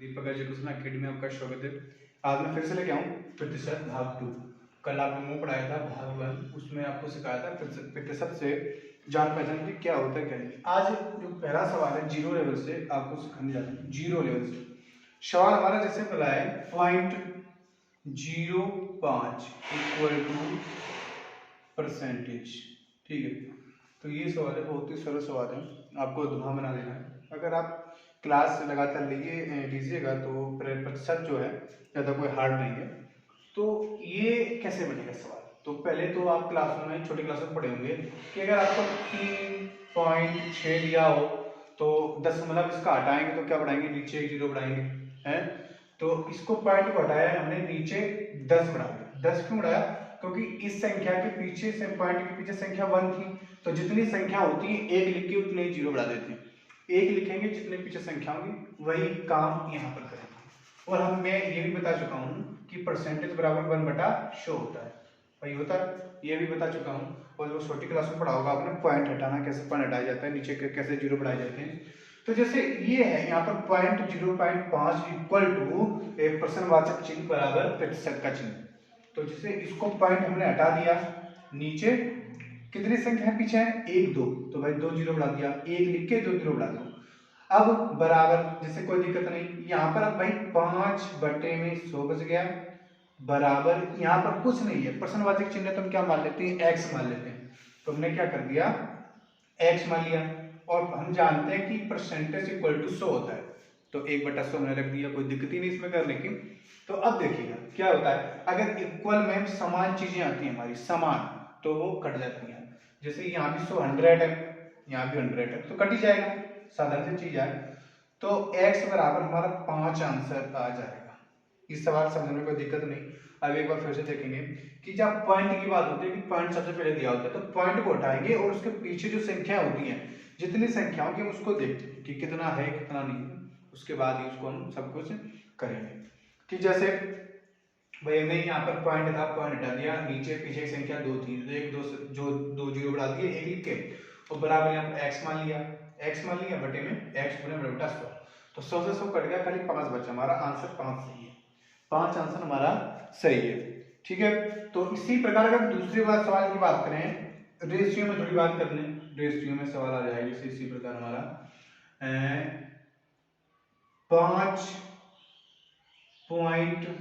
दीपक education academy में आपका स्वागत है। आज मैं फिर से लेके आऊँ प्रतिशत भाग 2। कल आपने वो पढ़ाया था भाग 1, उसमें आपको सिखाया था प्रतिशत से जान पहचान की क्या होता है क्या नहीं। आज जो पहला सवाल है जीरो लेवल से आपको सिखाने जा रहा हूँ। जीरो लेवल से सवाल हमारा जैसे पहला है 0.05 इक्वल टू परसेंटेज। ठीक है, तो ये सवाल है, बहुत ही सरल सवाल है, आपको अधूरा बना देना है। अगर आप क्लास लगातार लीजिएगा तो प्रतिशत जो है ज़्यादा कोई हार्ड नहीं है। तो ये कैसे बनेगा सवाल, तो पहले तो आप क्लासों में छोटी क्लासों में पढ़े होंगे कि अगर आपको 3.6 दिया हो तो 10 मतलब इसका हटाएंगे तो क्या बढ़ाएंगे, नीचे एक जीरो बढ़ाएंगे हैं। तो इसको पॉइंट को हटाया हमने, नीचे 10 बढ़ा दिया। 10 क्यों बढ़ाया, क्योंकि इस संख्या के पीछे से पॉइंट के पीछे संख्या 1 थी, तो जितनी संख्या होती है एक लिख के उतने ही जीरो बढ़ा देते हैं। एक लिखेंगे, जितने पीछे संख्या होगी वही काम यहाँ पर करेंगे। और मैं ये भी बता चुका हूँ कि परसेंटेज बराबर 1/100 होता है, वही होता है, ये भी बता चुका हूँ। और जो छोटी क्लास में पढ़ा होगा आपने पॉइंट हटाना, कैसे पॉइंट हटाया जाता है, नीचे कैसे जीरो बढ़ाए जाते हैं। तो जैसे ये है यहाँ पर पॉइंट 0.5 इक्वल टू एक प्रश्नवाचक चिन्ह बराबर प्रतिशत का चिन्ह। तो जैसे इसको पॉइंट हमने हटा दिया, नीचे कितनी संख्या है पीछे है 1 2, तो भाई 2 जीरो बढ़ा दिया, 1 लिख के 2 जीरो बढ़ा दो। अब बराबर, जैसे कोई दिक्कत नहीं, यहाँ पर अब भाई 5/100 बच गया, बराबर यहाँ पर कुछ नहीं है, प्रश्नवाचक चिन्ह तो हम क्या मान लेते हैं, x मान लेते हैं। तो हमने क्या कर दिया, x मान लिया। और हम जानते हैं कि परसेंटेज इक्वल टू 100 होता है, तो 1/100 हमने रख दिया, कोई दिक्कत ही नहीं इसमें करने की। तो अब देखिएगा क्या होता है, अगर इक्वल में समान चीजें आती हैं हमारी समान, तो वो कट जाती हैं। जैसे यहाँ भी 100 है, यहाँ भी 100 है, तो कट ही जाएगा, साधारण सी चीज है। तो x बराबर हमारा 5 आंसर आ जाएगा। इस सवाल समझने में कोई दिक्कत नहीं। अब एक बार फिर से देखेंगे कि जब पॉइंट की बात होती है कि पॉइंट सबसे पहले दिया होता है, तो पॉइंट को हटाएंगे और उसके पीछे जो संख्या होती है, जितनी संख्याओं की उसको देखते हैं कि कितना है कितना नहीं है, उसके बाद ही उसको हम सब कुछ करेंगे। कि जैसे भाई हमने यहाँ पर पॉइंट था, पॉइंट हटा दिया, नीचे पीछे की संख्या 2 थी, तो एक दो जो 2 जीरो बढ़ा दिए, एक लिख के, और बराबर यहाँ पर x मान लिया, बटे में x गुणे बटा 100। तो 100 से 100 कट गया, खाली 5 बचा, हमारा आंसर 5 सही है, 5 आंसर हमारा सही है। ठीक है, तो इसी प्रकार अगर दूसरी बार सवाल की बात करें, रेशियो में थोड़ी बात कर लें, रेशियो में सवाल आ जाएगा जैसे इसी प्रकार हमारा 5 रहेगा,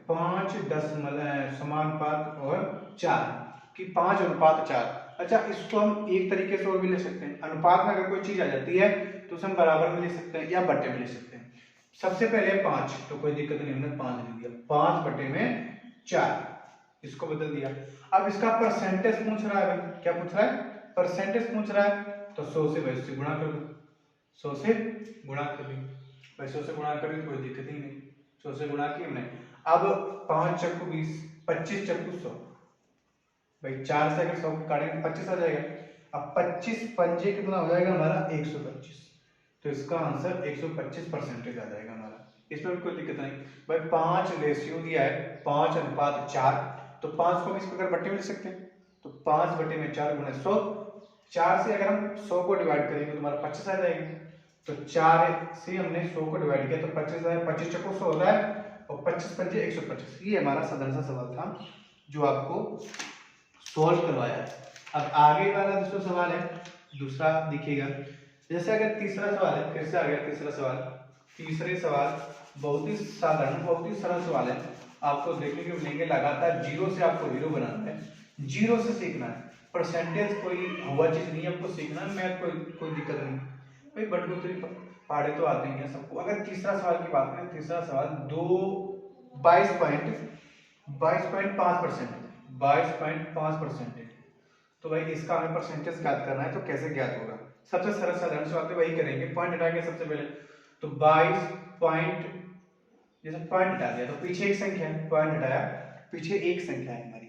5 दशमलव समानुपात और 4 कि 5:4। अच्छा, इसको हम एक तरीके से और भी ले सकते हैं, अनुपात में अगर कोई चीज आ जाती है तो उसे हम बराबर में ले सकते हैं या बटे में ले सकते हैं। सबसे पहले 5, तो कोई दिक्कत नहीं, हमने 5 लिख दिया, 5/4, इसको बदल दिया। अब इसका परसेंटेज पूछ रहा है, भाई क्या पूछ रहा है, परसेंटेज पूछ रहा है, तो 100 से भाई से गुणा कर दो, 100 से गुणा कर दी, भाई 100 से गुणा कर दी, कोई दिक्कत ही नहीं, 100 से गुणा की हमने। अब 5 चक्कू 20, 25 चक्कू 100, भाई 4 से अगर 100 काटेंगे 25 आ जाएगा। अब 25 पंजे कितना हो जाएगा हमारा 125, तो इसका आंसर 125 परसेंटेज आ जाएगा हमारा, इसमें भी कोई दिक्कत नहीं। भाई 5 रेशियो दिया है 5:4, तो 5 को हम इस प्रकार बट्टे में लिख सकते हैं, तो 5/4 गुणे 100, 4 से अगर हम 100 को डिवाइड करेंगे तो हमारा 25 आ जाएगा। तो 4 से हमने 100 को डिवाइड किया तो 25 आया, 25 चक्को 100 होता है, और 25 पंजे 125। ये हमारा साधारण सा सवाल था जो आपको सॉल्व करवाया है। अब आगे वाला दूसरा सवाल है, दूसरा देखिएगा, जैसे अगर तीसरा सवाल है, फिर से आ गया तीसरा सवाल। तीसरे सवाल बहुत ही साधारण, बहुत ही सरल सवाल है, आपको देखने को मिलेंगे लगातार जीरो से आपको हीरो बनाना है, जीरो से सीखना है, परसेंटेज कोई हुआ चीज नहीं आपको सीखना है, मैथ कोई दिक्कत नहीं भाई, बटगुतरी पहाड़े तो आते हैं सबको। अगर तीसरा सवाल की बात करें, तीसरा सवाल 22.5% है, तो भाई इसका हमें परसेंटेज ज्ञात करना है, तो कैसे ज्ञात होगा, सबसे सरल साधारण सी बात वही करेंगे, पॉइंट हटाएंगे सबसे पहले, तो 22 पॉइंट, जैसे पॉइंट हटा दिया तो पीछे एक संख्या है, पॉइंट हटाया पीछे एक संख्या है हमारी,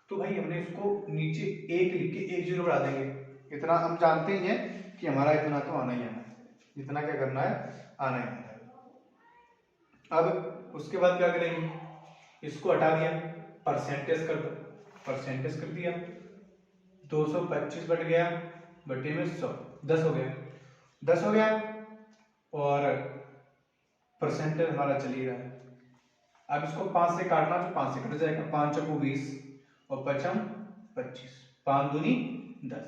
तो भाई हमने इसको नीचे एक लिख के एक जीरो बढ़ा देंगे। इतना हम जानते ही हैं कि हमारा इतना तो आना ही आना है, इतना क्या करना है, आना ही आना है। अब उसके बाद क्या करेंगे, इसको हटा दिया, परसेंटेज कर दिया, 225 बट गया बटे में 100, 10 हो गया, 10 हो गया। और परसेंटेज हमारा चल ही रहा है। अब इसको 5 से काटना तो 5 से कट जाएगा, 5 चौको 20 और 5 25, 5 दूनी 10।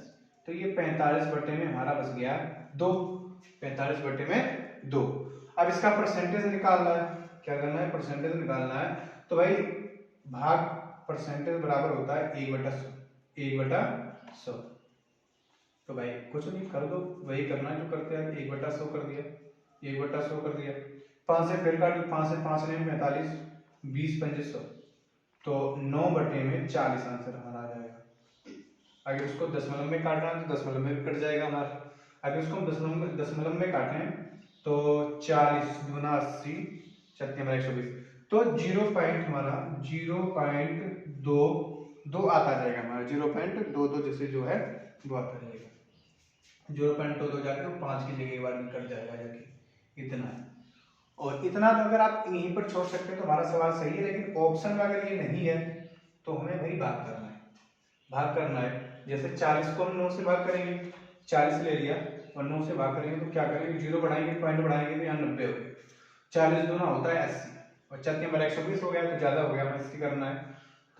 तो ये 45 बटे में हमारा बच गया 2, 45 बटे में 2। अब इसका परसेंटेज निकालना है, क्या करना है, परसेंटेज निकालना है। तो भाई भाग परसेंटेज बराबर होता है 1/100, 1/100। तो भाई कुछ नहीं, कर दो, वही करना है जो करते हैं, 1/100 कर दिया, 1/100 कर दिया। 5 से फिर काटो, 5 से 5 ने 45, 20 पंजे 100, तो 9 बटे में 40 आंसर हमारा आ जाएगा। अगर उसको दशमलव में काटना है तो दशमलव में भी कट जाएगा हमारा। अगर उसको हम दशमलव में काटें तो 40 दूना 80, 120, तो 0 पॉइंट हमारा 0.22 आता जाएगा हमारा, 0.22 जैसे जो है वो आता जाएगा। 0.22 जाके वो 5 की जगह एक बार कट जाएगा जाके, इतना है। और इतना तो अगर आप यहीं पर छोड़ सकते हैं तो हमारा सवाल सही है, लेकिन ऑप्शन में अगर ये नहीं है तो हमें भाई भाग करना है, भाग करना है। जैसे 40 को हम 9 से भाग करेंगे, 40 ले लिया और 9 से भाग करेंगे तो क्या करेंगे, 0 बढ़ाएंगे, पॉइंट बढ़ाएंगे तो यहाँ 90 हो गया। 40 दूना होता है 80 और 120 हो गया तो ज्यादा हो गया, हमें 80 करना है।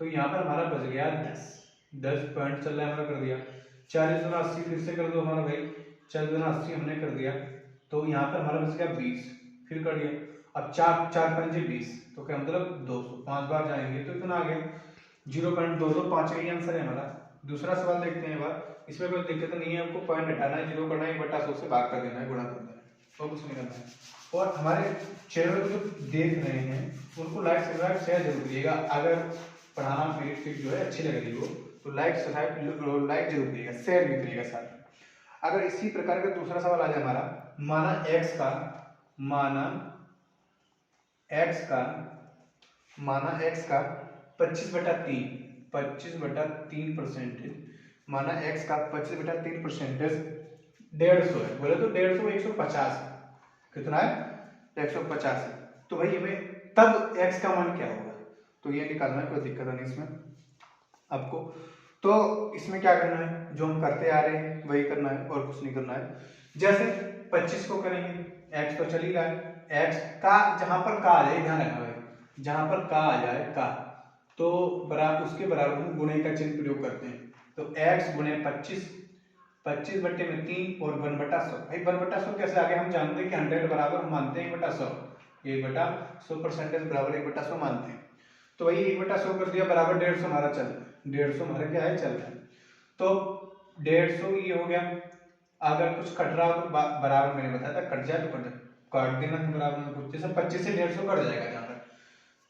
तो यहाँ पर हमारा बच गया 10 पॉइंट चल रहा है हमारा, कर दिया। 40 दूना 80 फिर से कर दो हमारा भाई, 40 दूना 80 हमने कर दिया, तो यहाँ पर हमारा बच गया 20, फिर कर दिया। अब 4 पंजे 20, तो क्या मतलब 200, 5 बार जाएंगे तो इतना आ गया 0.22, 5 का ही आंसर है हमारा। दूसरा सवाल देखते हैं बार, इसमें कोई दिक्कत नहीं है, आपको पॉइंट हटाना है, 0 करना है, 1/100 से भाग कर देना है, गुणा कर देना है, और कुछ नहीं करना है। और हमारे चैनल को जो देख रहे हैं उनको लाइक सब्सक्राइब शेयर जरूर करिएगा। अगर पढ़ाना मेरी जो है अच्छी लग रही हो तो लाइक सब्सक्राइब लाइक जरूर करिएगा, शेयर भी करिएगा साथ में। अगर इसी प्रकार का दूसरा सवाल आ जाए हमारा, माना x का 25/3 माना x का 25/3% 150 है, बोले तो 150 150 कितना है, 150। तो भाई हमें तब x का मान क्या होगा, तो ये निकालना है, कोई दिक्कत नहीं इसमें आपको। तो इसमें क्या करना है, जो हम करते आ रहे हैं वही करना है और कुछ नहीं करना है। जैसे 25 को करेंगे, x तो चल ही रहा है, x का जहां पर का आ जाए, ध्यान रखना भाई, जहां पर का आ जाए का, तो बराबर उसके बराबर हम गुणे का चिन्ह प्रयोग करते हैं। तो x गुणे 25, 25 बटे में 3 और 1/100। भाई 1/100 कैसे आगे, हम जानते हैं कि 100 बराबर हम मानते हैं 1/100, 1/100 परसेंटेज बराबर 1/100 मानते हैं। तो वही 1/100 कर दिया, बराबर 150 हमारा चल रहा है, 150 हमारा क्या है, चल रहा है। तो 150 ये हो गया। अगर कुछ कट रहा हो तो बराबर मैंने बताया था, कट जाए तो काट देना है बराबर में कुछ। जैसे 25 से 150 कट जाएगा, यहाँ पर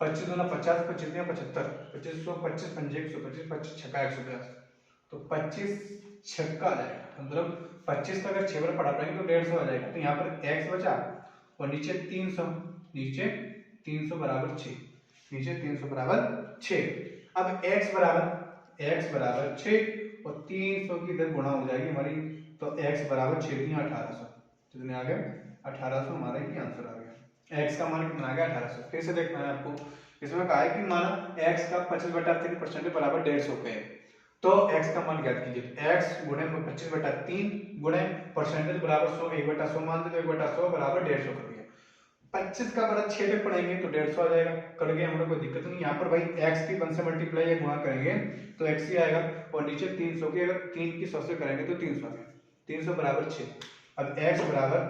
25 दूना 50, 25 या 75, 25 25 पंजे 125, 25 छक्का 150, तो 25 छक्का आ जाएगा, मतलब 25 का अगर 6 बार पढ़ा पाएंगे तो 150 आ जाएगा। तो यहाँ पर x बचा और नीचे 300, नीचे 300 बराबर 6, नीचे 300 बराबर 6। अब x बराबर 6 और 300 की इधर गुणा हो जाएगी हमारी, तो x बराबर 6 3 1800, कितने आ गए, 1800 हमारा ही आंसर आ गया। x का मान कितना आ गया, 1800। फिर से देखना है आपको, इसमें कहा है कि माना x का 25/3% बराबर 150 पे है, तो x का मान ज्ञात कीजिए। x गुणे 25/3 गुणे परसेंटेज बराबर 100, 1/100 मान दे, तो 1/100 बराबर 150 कर दिया। 25 का बड़ा 6 पे पढ़ेंगे तो 150 आ जाएगा, कट गया, हमारा कोई दिक्कत नहीं। यहाँ पर भाई x की 1 से मल्टीप्लाई या गुणा करेंगे तो x ही आएगा, और नीचे 300 की अगर 3 की 100 से करेंगे तो 300 आ गया, 300 बराबर 6। अब x बराबर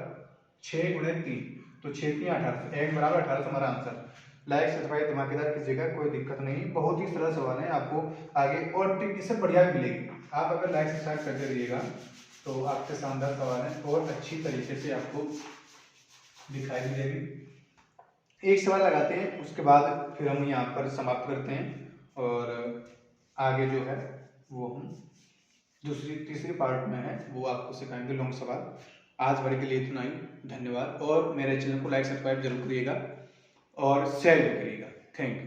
6 गुणे 3, तो 6 3 1800, x बराबर 1800 हमारा आंसर। लाइक सब्सक्राइब धमाकेदार कीजिएगा, कोई दिक्कत नहीं, बहुत ही सरल सवाल है, आपको आगे और टिप इससे बढ़िया भी मिलेगी। आप अगर लाइक सब्सक्राइब करते रहिएगा तो आपके शानदार सवाल है और अच्छी तरीके से आपको दिखाई भी देगी। एक सवाल लगाते हैं, उसके बाद फिर हम यहाँ पर समाप्त करते हैं और आगे जो है वो हम तीसरी पार्ट में है वो आपको सिखाएंगे लॉन्ग सवाल। आज भर के लिए इतना ही, धन्यवाद। और मेरे चैनल को लाइक सब्सक्राइब जरूर करिएगा और शेयर भी करिएगा। Thank you.